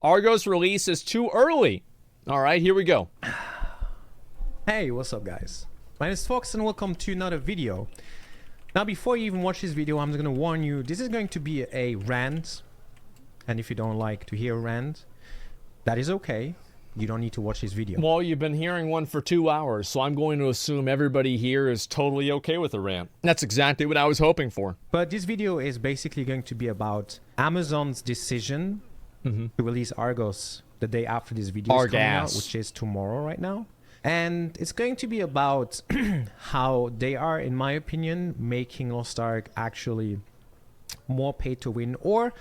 Argos release is too early. All right, here we go. Hey, what's up guys? My name is Fox and welcome to another video. Now before you even watch this video, I'm just going to warn you, this is going to be a rant. And if you don't like to hear a rant, that is okay. You don't need to watch this video. Well, you've been hearing one for 2 hours, so I'm going to assume everybody here is totally okay with a rant. That's exactly what I was hoping for. But this video is basically going to be about Amazon's decision to release Argos the day after this video is coming out, which is tomorrow right now. And it's going to be about how they are, in my opinion, making Lost Ark actually more pay to win, or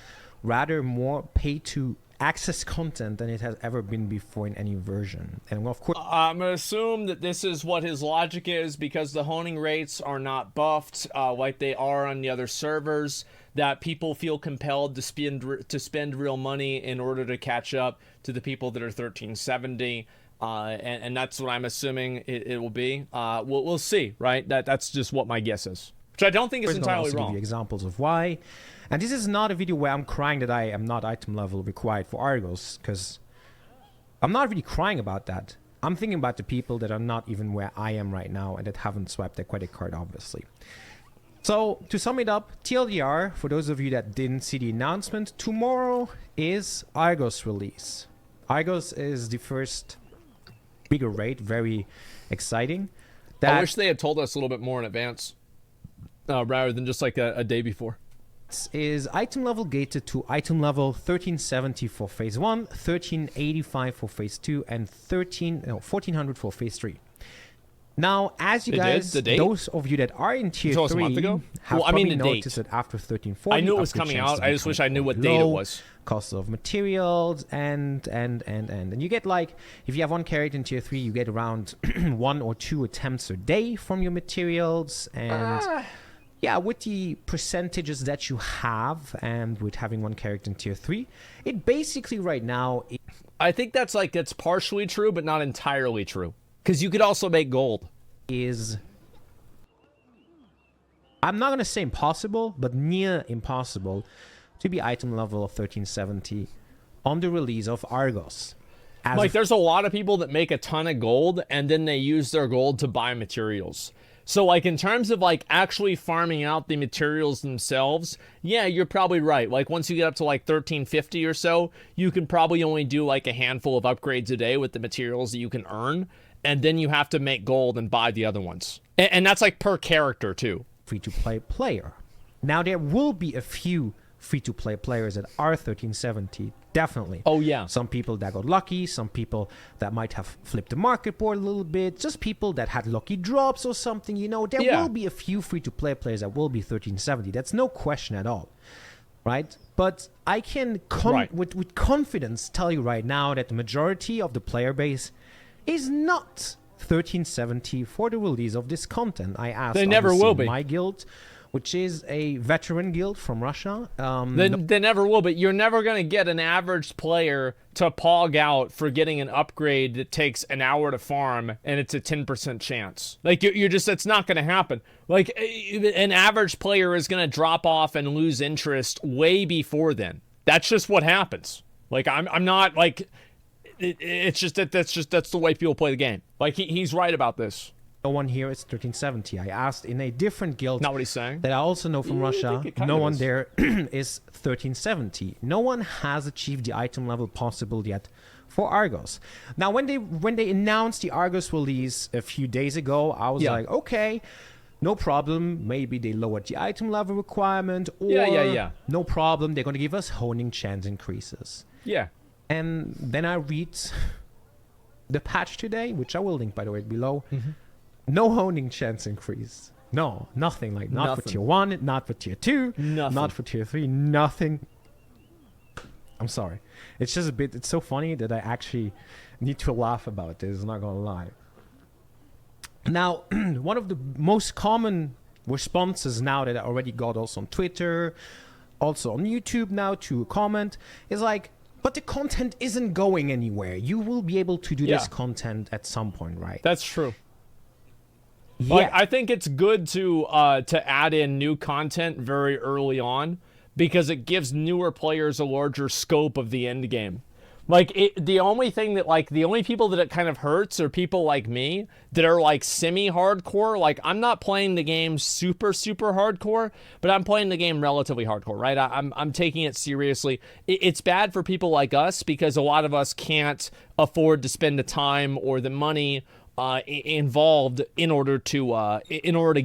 rather more pay to access content than it has ever been before in any version. And of course, I'm going to assume that this is what his logic is, because the honing rates are not buffed like they are on the other servers, that people feel compelled to spend real money in order to catch up to the people that are 1370. And that's what I'm assuming it will be. We'll see, right? That's just what my guess is, which I don't think is entirely wrong. Give you examples of why. And this is not a video where I'm crying that I am not item level required for Argos, because I'm not really crying about that. I'm thinking about the people that are not even where I am right now and that haven't swiped their credit card, obviously. So, to sum it up, TLDR, for those of you that didn't see the announcement, tomorrow is Argos release. Argos is the first bigger raid, very exciting. I wish they had told us a little bit more in advance, rather than just like a day before. Is item level gated to item level 1370 for phase 1, 1385 for phase 2, and 1400 for phase 3. Now, as you guys, those of you that are in tier 3 have probably noticed that after 1340, I knew it was coming out. I just wish I knew what date it was. Cost of materials and you get, like, if you have one character in tier 3, you get around 1 or 2 attempts a day from your materials. And yeah, with the percentages that you have and with having one character in tier 3, it basically right now, I think that's partially true, but not entirely true, because you could also make gold. I'm not going to say impossible, but near impossible to be item level of 1370 on the release of Argos. Like, there's a lot of people that make a ton of gold and then they use their gold to buy materials. So, like, in terms of, like, actually farming out the materials themselves, yeah, you're probably right. Like, once you get up to, like, 1350 or so, you can probably only do, like, a handful of upgrades a day with the materials that you can earn. And then you have to make gold and buy the other ones. And that's, like, per character, too. Free-to-play player. Now, there will be a few free-to-play players that are 1370, definitely. Oh, yeah. Some people that got lucky, some people that might have flipped the market board a little bit, just people that had lucky drops or something, you know. There will be a few free-to-play players that will be 1370. That's no question at all, right? But I can, with confidence, tell you right now that the majority of the player base is not 1370 for the release of this content. I asked, they never will be. My guild, which is a veteran guild from Russia. They never will, but you're never going to get an average player to pog out for getting an upgrade that takes an hour to farm, and it's a 10% chance. Like, you're just, it's not going to happen. Like, an average player is going to drop off and lose interest way before then. That's just what happens. Like, I'm not, like, it's just that's the way people play the game. Like, he's right about this. No one here is 1370. I asked in a different guild. Not what he's saying. That I also know from Russia. No one there is 1370. No one has achieved the item level possible yet for Argos. Now, when they announced the Argos release a few days ago, I was like, okay, no problem. Maybe they lowered the item level requirement, or no problem, they're going to give us honing chance increases. Yeah. And then I read the patch today, which I will link, by the way, below. No honing chance increase. No, nothing. Like, not for tier 1, not for tier 2, not for tier 3, nothing. I'm sorry. It's just it's so funny that I actually need to laugh about this, not gonna lie. Now, one of the most common responses now that I already got also on Twitter, also on YouTube now to a comment, is like, but the content isn't going anywhere. You will be able to do this content at some point, right? That's true. Yeah. Like, I think it's good to add in new content very early on, because it gives newer players a larger scope of the end game. Like, the only thing that, like, the only people that it kind of hurts are people like me that are, like, semi-hardcore. Like, I'm not playing the game super, super hardcore, but I'm playing the game relatively hardcore, right? I'm taking it seriously. It's bad for people like us because a lot of us can't afford to spend the time or the money involved in order to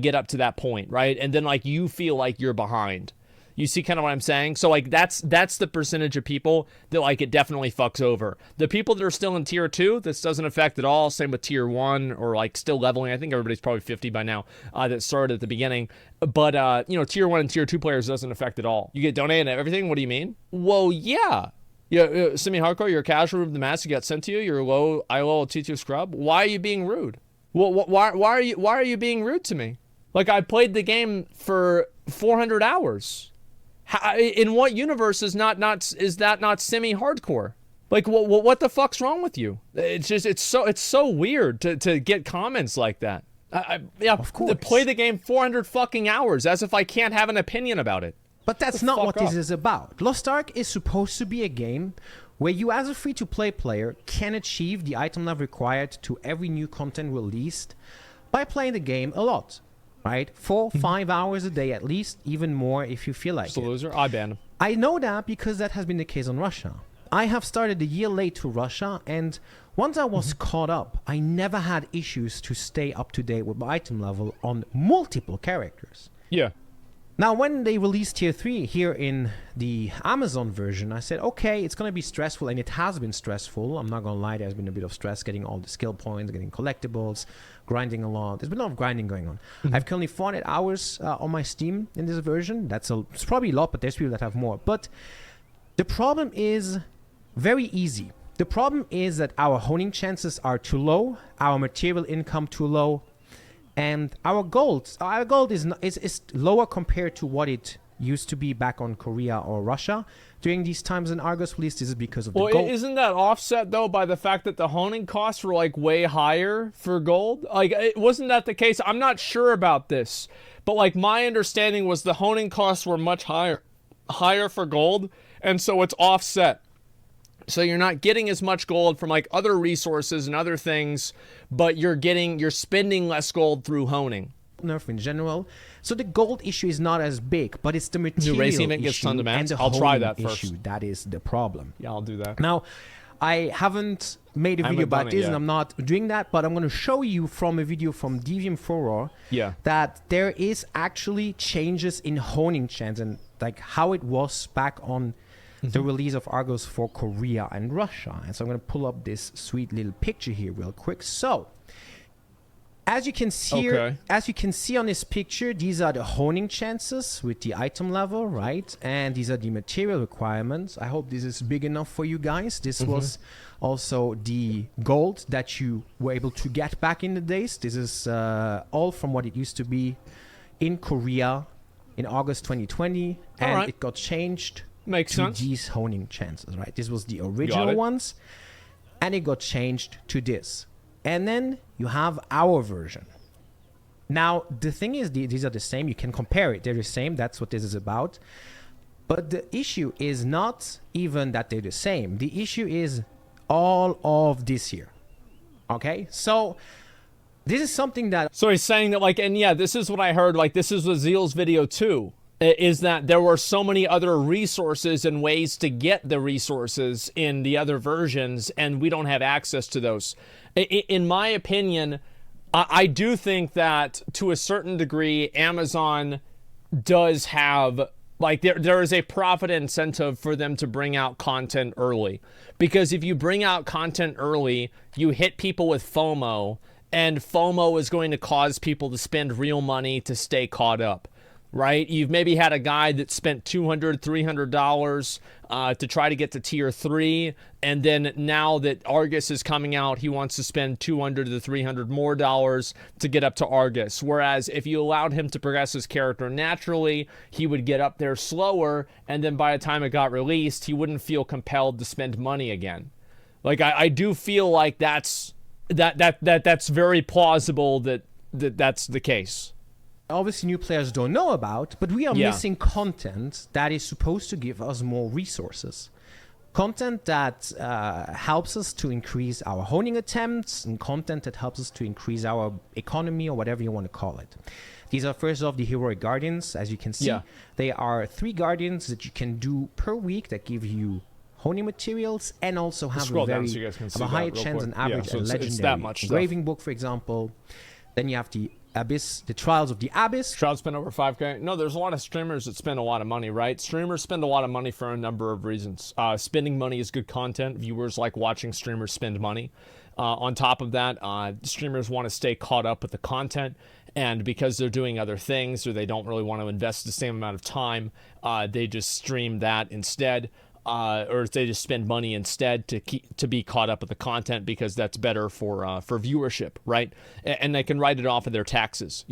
get up to that point, right? And then, like, you feel like you're behind. You see kind of what I'm saying? So, like, that's the percentage of people that, like, it definitely fucks over. The people that are still in tier 2, this doesn't affect at all. Same with tier 1 or, like, still leveling. I think everybody's probably 50 by now that started at the beginning. But, you know, tier 1 and tier 2 players doesn't affect at all. You get donated and everything? What do you mean? Well, yeah. Yeah, semi-hardcore, you're a casual room of the mass, you got sent to you, you're a low T2 scrub. Why are you being rude? Well, why are you being rude to me? Like, I played the game for 400 hours. In what universe is that not semi-hardcore? Like, what the fuck's wrong with you? It's so weird to get comments like that. Yeah, of course. To play the game 400 fucking hours as if I can't have an opinion about it. But that's not what this is about. Lost Ark is supposed to be a game where you as a free-to-play player can achieve the item level required to every new content released by playing the game a lot. Right? 4-5 hours a day at least, even more if you feel like it. Loser, I ban him. I know that because that has been the case on Russia. I have started a year late to Russia, and once I was caught up, I never had issues to stay up to date with my item level on multiple characters. Yeah. Now, when they released Tier 3 here in the Amazon version, I said, okay, it's going to be stressful, and it has been stressful. I'm not going to lie, there's been a bit of stress getting all the skill points, getting collectibles, grinding a lot. There's been a lot of grinding going on. I've currently 400 hours on my Steam in this version. It's probably a lot, but there's people that have more. But the problem is very easy. The problem is that our honing chances are too low, our material income too low, and our gold is lower compared to what it used to be back on Korea or Russia during these times in Argos release. This is because of the gold. Isn't that offset though by the fact that the honing costs were like way higher for gold? Like, wasn't that the case? I'm not sure about this, but like my understanding was the honing costs were much higher for gold, and so it's offset. So you're not getting as much gold from like other resources and other things, but you're spending less gold through honing. Nerf in general. So the gold issue is not as big, but it's the material issue and the I'll try that issue first. That is the problem. Yeah, I'll do that. Now, I haven't made a video about this, and I'm not doing that, but I'm going to show you from a video from Devium Furor that there is actually changes in honing chance and like how it was back on the release of Argos for Korea and Russia. And so I'm going to pull up this sweet little picture here real quick. So, as you can see on this picture, these are the honing chances with the item level, right? And these are the material requirements. I hope this is big enough for you guys. This was also the gold that you were able to get back in the days. This is all from what it used to be in Korea in August 2020, and it got changed. Makes sense. These honing chances, right? This was the original ones, and it got changed to this. And then you have our version. Now, the thing is, these are the same. You can compare it. They're the same. That's what this is about. But the issue is not even that they're the same. The issue is all of this here. Okay? So this is something that... So he's saying that, like, and yeah, this is what I heard. Like, this is Zeal's video too. Is that there were so many other resources and ways to get the resources in the other versions, and we don't have access to those. In my opinion, I do think that to a certain degree, Amazon does have, like, there is a profit incentive for them to bring out content early. Because if you bring out content early, you hit people with FOMO, and FOMO is going to cause people to spend real money to stay caught up. Right? You've maybe had a guy that spent $200, $300 to try to get to tier 3, and then now that Argus is coming out, he wants to spend $200 to $300 more to get up to Argus. Whereas if you allowed him to progress his character naturally, he would get up there slower, and then by the time it got released, he wouldn't feel compelled to spend money again. Like, I do feel like that's very plausible that's the case. Obviously new players don't know about, but we are missing content that is supposed to give us more resources. Content that helps us to increase our honing attempts, and content that helps us to increase our economy, or whatever you want to call it. These are first off the heroic guardians. As you can see, they are 3 guardians that you can do per week that give you honing materials and also have a higher chance than average and legendary engraving book, for example. Then you have the Abyss, the Trials of the Abyss. Trials spend over 5K. No, there's a lot of streamers that spend a lot of money, right? Streamers spend a lot of money for a number of reasons. Spending money is good content. Viewers like watching streamers spend money. On top of that, streamers want to stay caught up with the content, and because they're doing other things or they don't really want to invest the same amount of time, they just stream that instead. Or they just spend money instead to be caught up with the content because that's better for viewership, right? And they can write it off of their taxes.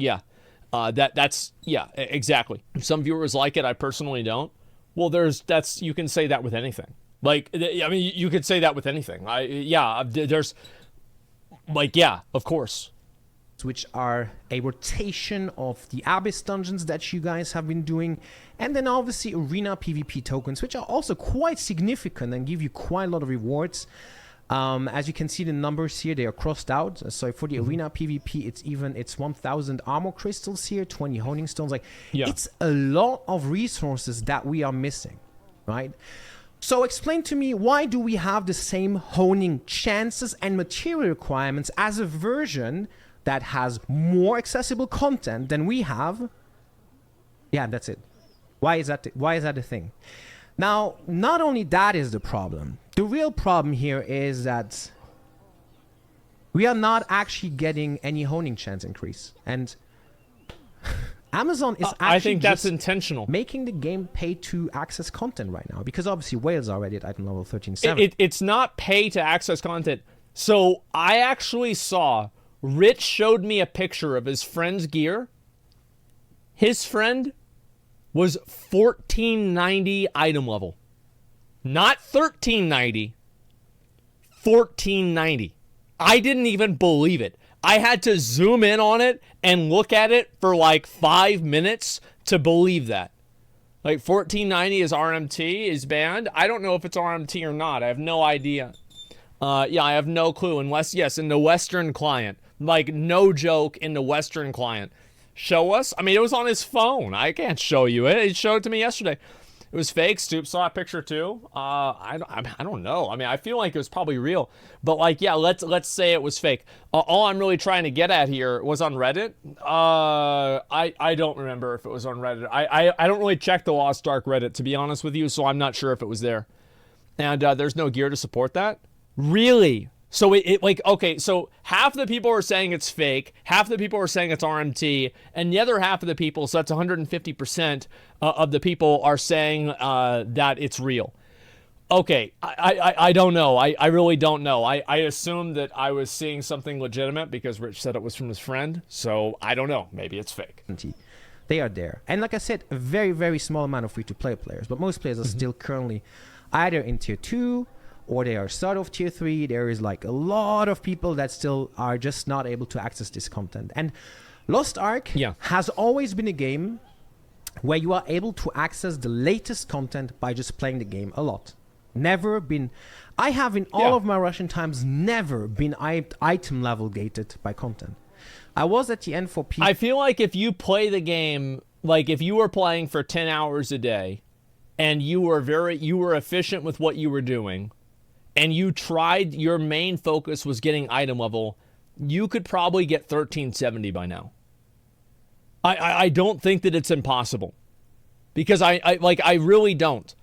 That's exactly. Some viewers like it. I personally don't. Well, you can say that with anything. Like, I mean, you could say that with anything. Of course. Which are a rotation of the Abyss dungeons that you guys have been doing, and then obviously arena PvP tokens, which are also quite significant and give you quite a lot of rewards. As you can see, the numbers here, they are crossed out. So for the arena PvP, it's 1,000 armor crystals here, 20 honing stones. It's a lot of resources that we are missing, right? So explain to me, why do we have the same honing chances and material requirements as a version that has more accessible content than we have? Yeah, that's it. Why is that a thing? Now, not only that is the problem. The real problem here is that we are not actually getting any honing chance increase. And Amazon is actually I think that's intentional. Making the game pay to access content right now, because obviously whales are already at item level 13.7. It's not pay to access content. So I actually saw... Rich showed me a picture of his friend's gear. His friend was 1490 item level. Not 1390. 1490. I didn't even believe it. I had to zoom in on it and look at it for like 5 minutes to believe that. Like 1490 is RMT, is banned. I don't know if it's RMT or not. I have no idea. I have no clue. Unless, yes, in the Western client. Like, no joke, in the Western client. Show us? I mean, it was on his phone. I can't show you it. He showed it to me yesterday. It was fake. Stoop saw a picture too. I don't know. I mean, I feel like it was probably real. But like, yeah, let's say it was fake. All I'm really trying to get at here was on Reddit. I don't remember if it was on Reddit. I don't really check the Lost Ark Reddit, to be honest with you, so I'm not sure if it was there. And there's no gear to support that? Really? So okay, so half the people are saying it's fake, half the people are saying it's RMT, and the other half of the people, so that's 150% of the people are saying that it's real. Okay, I don't know. I really don't know. I assumed that I was seeing something legitimate because Rich said it was from his friend, so I don't know. Maybe it's fake. They are there. And like I said, a very, very small amount of free-to-play players, but most players are still currently either in Tier 2, or they are start of Tier 3. There is like a lot of people that still are just not able to access this content. And Lost Ark has always been a game where you are able to access the latest content by just playing the game a lot. Never been... I have in all of my Russian times never been item level gated by content. I was at the end for people... I feel like if you play the game, like if you were playing for 10 hours a day and you were efficient with what you were doing, and you tried, your main focus was getting item level, you could probably get 1370 by now. I don't think that it's impossible. Because I really don't.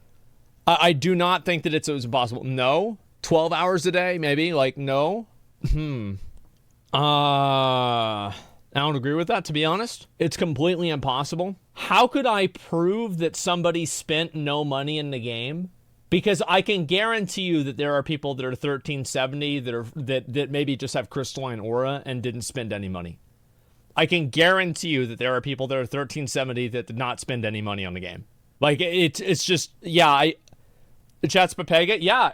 I do not think that it's impossible. No? 12 hours a day, maybe? Like, no? I don't agree with that, to be honest. It's completely impossible. How could I prove that somebody spent no money in the game? Because I can guarantee you that there are people that are 1370 that maybe just have crystalline aura and didn't spend any money. I can guarantee you that there are people that are 1370 that did not spend any money on the game. Like it's just the chat's Pepega. Yeah,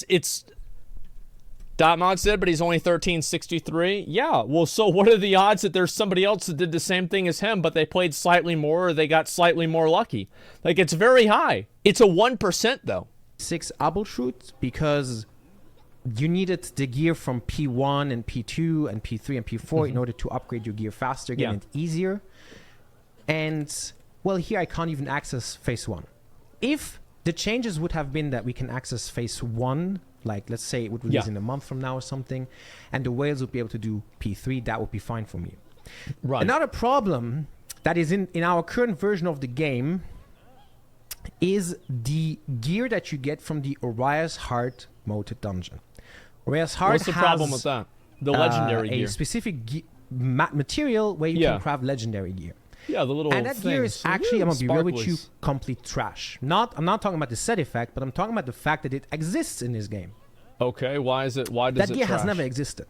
it's Dotmod said, but he's only 1363. Yeah, well, so what are the odds that there's somebody else that did the same thing as him, but they played slightly more or they got slightly more lucky? Like, it's very high. It's a 1%, though. 6 troubleshoot because you needed the gear from P1 and P2 and P3 and P4 in order to upgrade your gear faster, getting it easier. And, well, here I can't even access phase 1. If the changes would have been that we can access phase 1, like let's say it would release in a month from now or something, and the whales would be able to do P3, that would be fine for me. Right. Another problem that is in our current version of the game is the gear that you get from the Oria's Heart moated dungeon. Oria's Heart What's the problem with that? The legendary gear. A specific material where you can craft legendary gear. Yeah, the little and that gear is actually, I'm gonna be real with you, complete trash. I'm not talking about the set effect, but I'm talking about the fact that it exists in this game. Okay, why is it? Why does that gear has never existed?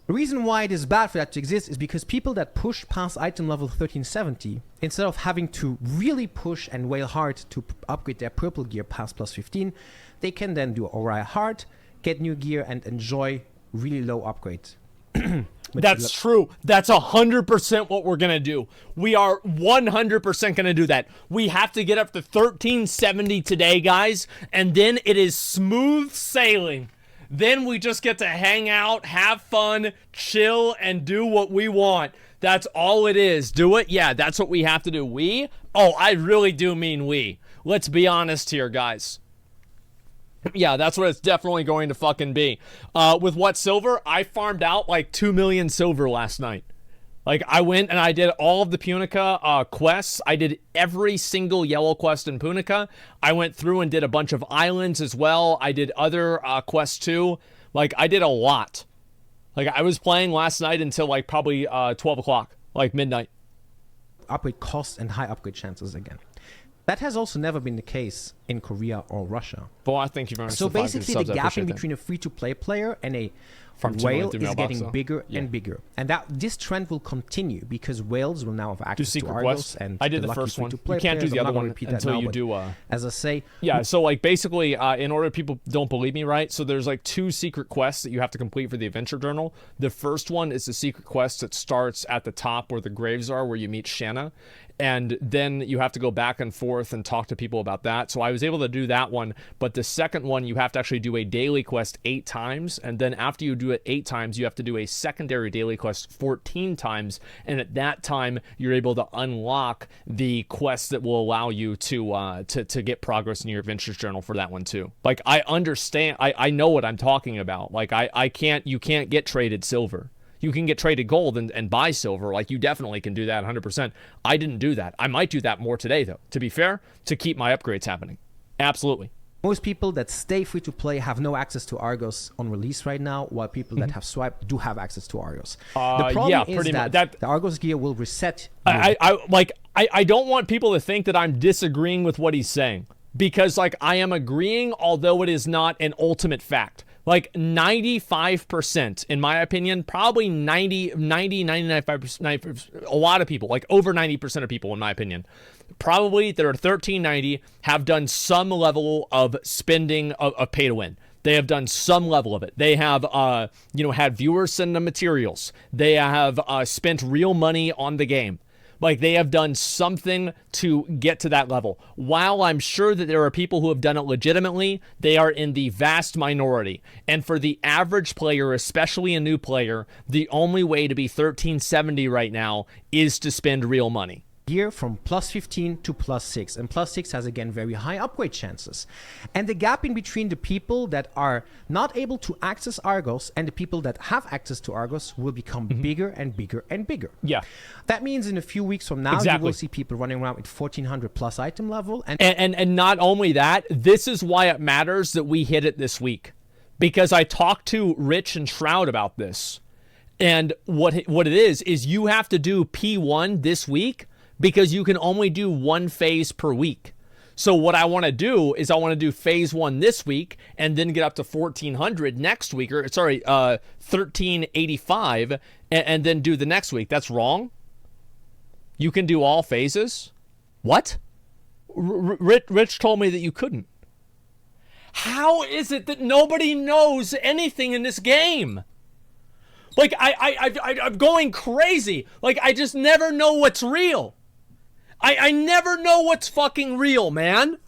The reason why it is bad for that to exist is because people that push past item level 1370, instead of having to really push and wail hard to upgrade their purple gear past plus 15, they can then do Orion Heart, get new gear, and enjoy really low upgrades. That's true. That's 100% what we're going to do. We are 100% going to do that. We have to get up to 1370 today, guys, and then it is smooth sailing. Then we just get to hang out, have fun, chill, and do what we want. That's all it is. Do it? Yeah, that's what we have to do. We? Oh, I really do mean we. Let's be honest here, guys. Yeah, that's what it's definitely going to fucking be. With what silver? I farmed out like 2 million silver last night. Like, I went and I did all of the Punica quests. I did every single yellow quest in Punica. I went through and did a bunch of islands as well. I did other quests too. Like, I did a lot. Like, I was playing last night until like probably 12 o'clock, like midnight. Upgrade costs and high upgrade chances again. That has also never been the case in Korea or Russia. Well, I think you've So basically, the gap in between a free-to-play player and a whale is getting bigger and bigger, and that this trend will continue because whales will now have access to Argos. And I did the first one. You can't do the other one until you do. As I say, yeah. So like basically, in order people don't believe me, right? So there's like 2 secret quests that you have to complete for the adventure journal. The first one is the secret quest that starts at the top where the graves are, where you meet Shanna. And then you have to go back and forth and talk to people about that. So I was able to do that one. But the second one, you have to actually do a daily quest 8 times. And then after you do it 8 times, you have to do a secondary daily quest 14 times. And at that time, you're able to unlock the quests that will allow you to get progress in your adventures journal for that one too. Like, I understand. I know what I'm talking about. Like, you can't get traded silver. You can get traded gold and buy silver. Like, you definitely can do that 100%. I didn't do that. I might do that more today, though, to be fair, to keep my upgrades happening. Absolutely. Most people that stay free to play have no access to Argos on release right now, while people that have swiped do have access to Argos. The problem is that the Argos gear will reset. I don't want people to think that I'm disagreeing with what he's saying, because like I am agreeing, although it is not an ultimate fact. Like 95%, in my opinion, probably 95%, a lot of people, like over 90% of people, in my opinion, probably that are 1390 have done some level of spending of pay to win. They have done some level of it. They have, had viewers send them materials. They have spent real money on the game. Like, they have done something to get to that level. While I'm sure that there are people who have done it legitimately, they are in the vast minority. And for the average player, especially a new player, the only way to be 1370 right now is to spend real money. Gear from plus 15 to plus 6, and plus 6 has again very high upgrade chances, and the gap in between the people that are not able to access Argos and the people that have access to Argos will become bigger and bigger and bigger. Yeah, that means in a few weeks from now you will see people running around with 1400 plus item level, and not only that, this is why it matters that we hit it this week, because I talked to Rich and Shroud about this, and what it is you have to do P1 this week, because you can only do 1 phase per week. So what I want to do is I want to do phase 1 this week and then get up to 1400 next week, 1385, and then do the next week. That's wrong. You can do all phases? What? Rich told me that you couldn't. How is it that nobody knows anything in this game? Like, I'm going crazy. Like, I just never know what's real. I never know what's fucking real, man.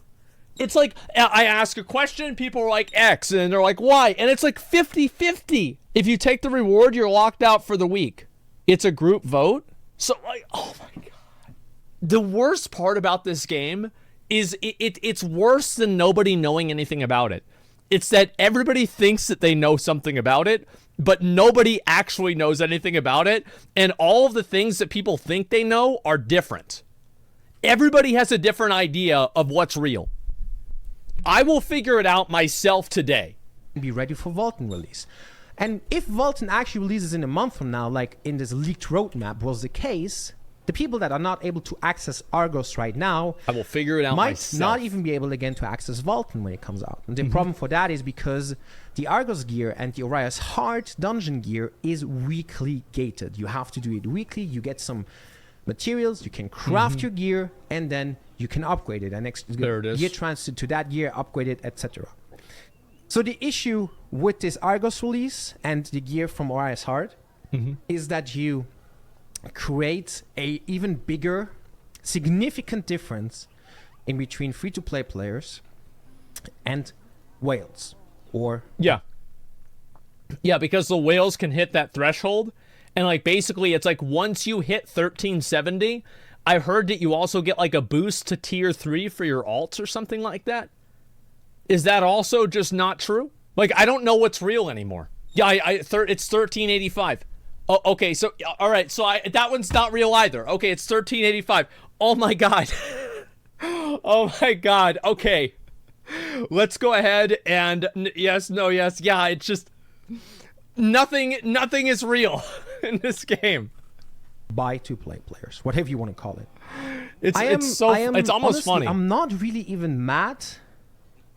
It's like, I ask a question, people are like X, and they're like Y, and it's like 50-50. If you take the reward, you're locked out for the week. It's a group vote. So, like, oh my God. The worst part about this game is it's worse than nobody knowing anything about it. It's that everybody thinks that they know something about it, but nobody actually knows anything about it, and all of the things that people think they know are different. Everybody has a different idea of what's real. I will figure it out myself today. Be ready for Vulcan release. And if Vulcan actually releases in a month from now, like in this leaked roadmap was the case, the people that are not able to access Argos right now, I will figure it out might myself. not even be able again to access Vulcan when it comes out. And the problem for that is because the Argos gear and the Orias Heart dungeon gear is weekly gated. You have to do it weekly. You get some materials, you can craft your gear, and then you can upgrade it and there it is. gear transfer to that gear, upgrade it, etc. So the issue with this Argos release and the gear from Orias Heart is that you create a even bigger, significant difference in between free-to-play players and whales. Or yeah, because the whales can hit that threshold, and like basically it's like once you hit 1370, I heard that you also get like a boost to tier 3 for your alts or something like that. Is that also just not true? Like, I don't know what's real anymore. Yeah, it's 1385. Oh, okay, so all right, so that one's not real either. Okay, it's 1385. Oh my God. Oh my God. Okay, let's go ahead and yes, no, yes, yeah. It's just nothing is real in this game. Buy-to-play players, whatever you want to call it. It's almost honestly, funny. I'm not really even mad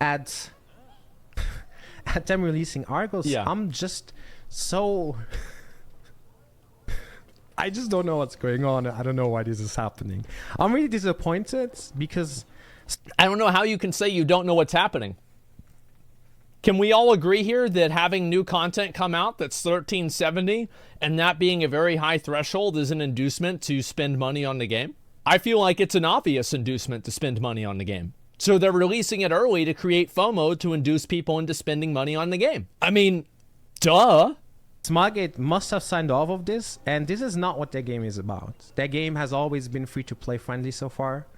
at them releasing Argos. Yeah. I'm just so I just don't know what's going on. I don't know why this is happening. I'm really disappointed because I don't know how you can say you don't know what's happening. Can we all agree here that having new content come out that's 1370 and that being a very high threshold is an inducement to spend money on the game? I feel like it's an obvious inducement to spend money on the game. So they're releasing it early to create FOMO to induce people into spending money on the game. I mean, duh. Smartgate must have signed off of this, and this is not what their game is about. Their game has always been free-to-play friendly so far.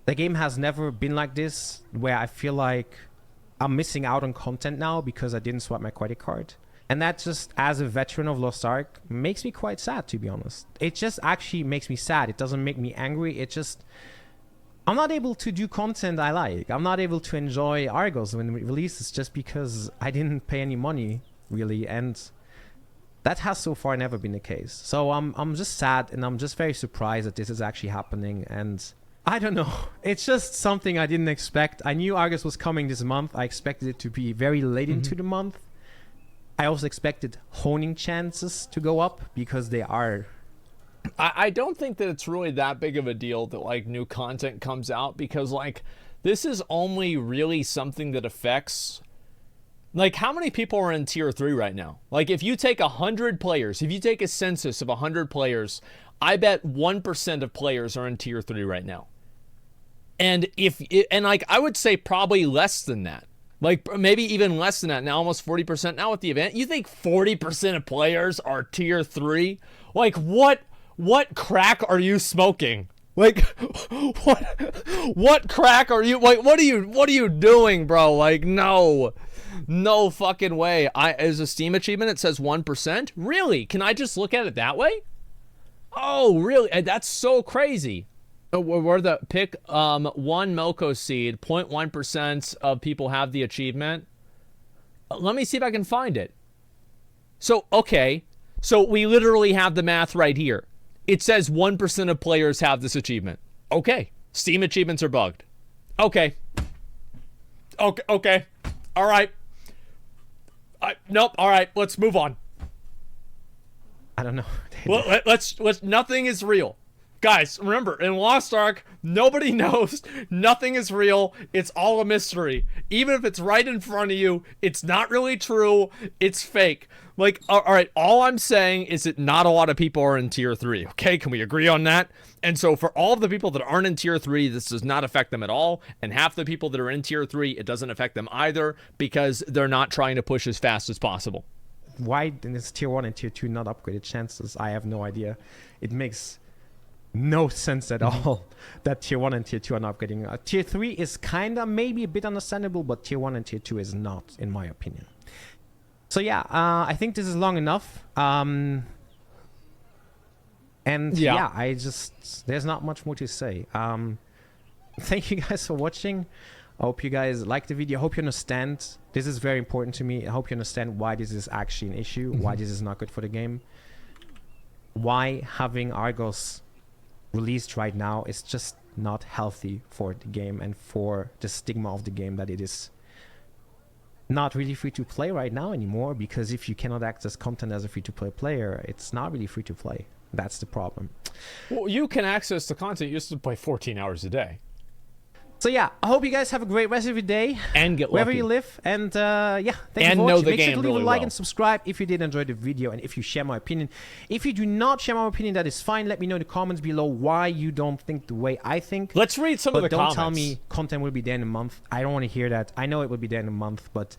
The game has never been like this, where I feel like I'm missing out on content now because I didn't swipe my credit card. And that just, as a veteran of Lost Ark, makes me quite sad, to be honest. It just actually makes me sad. It doesn't make me angry. It just... I'm not able to do content I like. I'm not able to enjoy Argos when it releases just because I didn't pay any money, really. And that has so far never been the case. So I'm just sad, and I'm just very surprised that this is actually happening. And I don't know. It's just something I didn't expect. I knew Argos was coming this month. I expected it to be very late into the month. I also expected honing chances to go up because they are. I don't think that it's really that big of a deal that like new content comes out, because like this is only really something that affects like how many people are in tier 3 right now. Like if you take 100 players, if you take a census of 100 players, I bet 1% of players are in tier 3 right now. And like I would say probably less than that. Like maybe even less than that now, almost 40% now with the event. You think 40% of players are tier 3? Like what crack are you smoking? Like what crack are you like what are you doing, bro? Like no fucking way. As a Steam achievement it says 1%. Really? Can I just look at it that way? Oh, really? That's so crazy. Where the pick one Melko seed, 0.1% of people have the achievement. Let me see if I can find it. So, okay. So we literally have the math right here. It says 1% of players have this achievement. Okay. Steam achievements are bugged. Okay. Okay. All right. Nope. All right. Let's move on. I don't know. Well, let's nothing is real. Guys, remember, in Lost Ark, nobody knows. Nothing is real. It's all a mystery. Even if it's right in front of you, it's not really true. It's fake. Like, all right, all I'm saying is that not a lot of people are in tier 3, okay? Can we agree on that? And so for all of the people that aren't in tier 3, this does not affect them at all. And half the people that are in tier 3, it doesn't affect them either because they're not trying to push as fast as possible. Why is tier 1 and tier 2 not upgraded chances? I have no idea. It makes no sense at all that tier 1 and tier 2 are not upgrading. Tier 3 is kind of maybe a bit understandable, but tier 1 and tier 2 is not, in my opinion. So yeah, I think this is long enough. And yeah, there's not much more to say. Thank you guys for watching. I hope you guys like the video. I hope you understand. This is very important to me. I hope you understand why this is actually an issue, why this is not good for the game. Why having Argos released right now is just not healthy for the game and for the stigma of the game that it is not really free to play right now anymore, because if you cannot access content as a free to play player, it's not really free to play. That's the problem. Well, you can access the content. You used to play 14 hours a day. So yeah, I hope you guys have a great rest of your day and get wherever lucky. you live. And yeah, thank you for watching. Make sure to leave a like and subscribe if you did enjoy the video and if you share my opinion. If you do not share my opinion, that is fine. Let me know in the comments below why you don't think the way I think. Let's read some of the comments. But don't tell me content will be there in a month. I don't want to hear that. I know it will be there in a month, but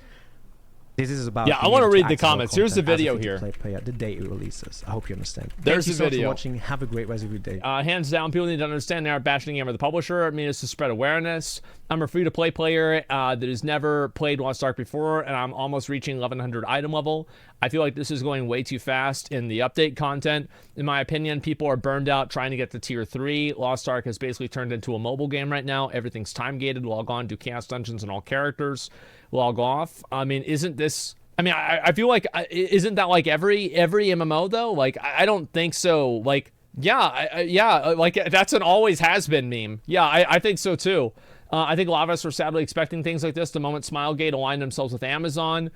this is about... Yeah, I want to read the comments. Here's the video here. Player, the day it releases. I hope you understand. There's the video. Thank you so much for watching. Have a great rest of your day. Hands down, people need to understand they aren't bashing the game or the publisher. I mean, it's to spread awareness. I'm a free-to-play player that has never played Lost Ark before, and I'm almost reaching 1100 item level. I feel like this is going way too fast in the update content. In my opinion, people are burned out trying to get to tier 3. Lost Ark has basically turned into a mobile game right now. Everything's time-gated. Log on, do chaos dungeons and all characters. Log off. I mean, isn't this... I mean, I feel like, isn't that like every MMO though? Like, I don't think so. Like, yeah, like that's an always has been meme. Yeah, I think so too. I think a lot of us were sadly expecting things like this the moment Smilegate aligned themselves with Amazon.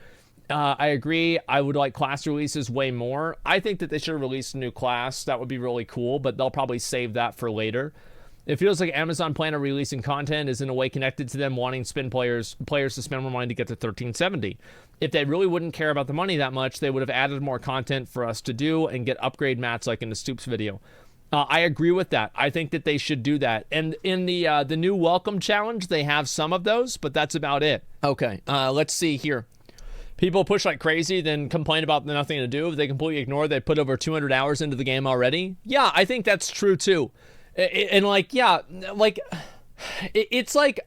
I agree. I would like class releases way more. I think that they should release a new class. That would be really cool, but they'll probably save that for later. It feels like Amazon plan on releasing content is in a way connected to them wanting players to spend more money to get to 1370. If they really wouldn't care about the money that much, they would have added more content for us to do and get upgrade mats like in the Stoops video. I agree with that. I think that they should do that. And in the new welcome challenge, they have some of those, but that's about it. Okay, let's see here. People push like crazy, then complain about nothing to do. They completely ignore they put over 200 hours into the game already. Yeah, I think that's true too. And like, yeah, like, it's like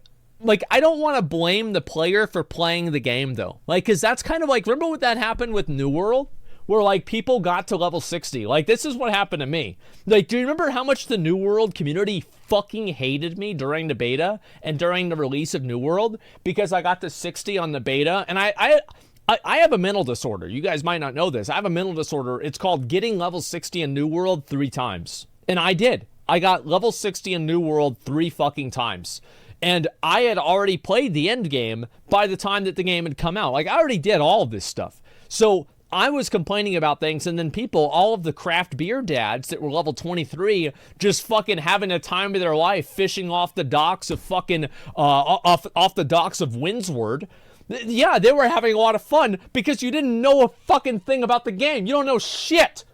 I don't want to blame the player for playing the game though. Like, cause that's kind of like, remember what that happened with New World? Where like people got to level 60. Like, this is what happened to me. Like, do you remember how much the New World community fucking hated me during the beta and during the release of New World? Because I got to 60 on the beta, and I have a mental disorder. You guys might not know this. I have a mental disorder. It's called getting level 60 in New World 3 times. And I did. I got level 60 in New World 3 fucking times. And I had already played the end game by the time that the game had come out. Like, I already did all of this stuff. So I was complaining about things, and then people, all of the craft beer dads that were level 23, just fucking having a time of their life fishing off the docks of fucking, off the docks of Windsward. Yeah, they were having a lot of fun because you didn't know a fucking thing about the game. You don't know shit.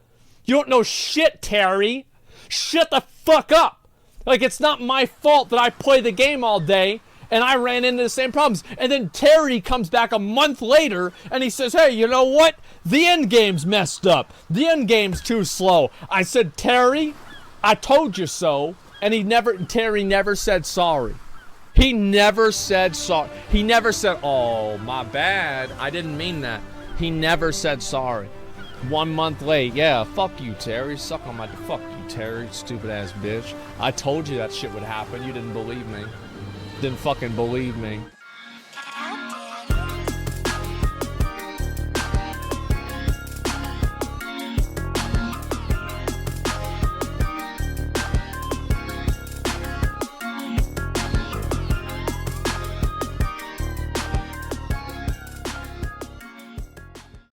You don't know shit, Terry. Shut the fuck up. Like, it's not my fault that I play the game all day and I ran into the same problems. And then Terry comes back a month later and he says, hey, you know what? The end game's messed up. The end game's too slow. I said, Terry, I told you so. And Terry never said sorry. He never said sorry. He never said, oh, my bad. I didn't mean that. He never said sorry. 1 month late. Yeah, fuck you, Terry. Suck on my... Fuck you, Terry. Stupid ass bitch. I told you that shit would happen. You didn't believe me. Didn't fucking believe me.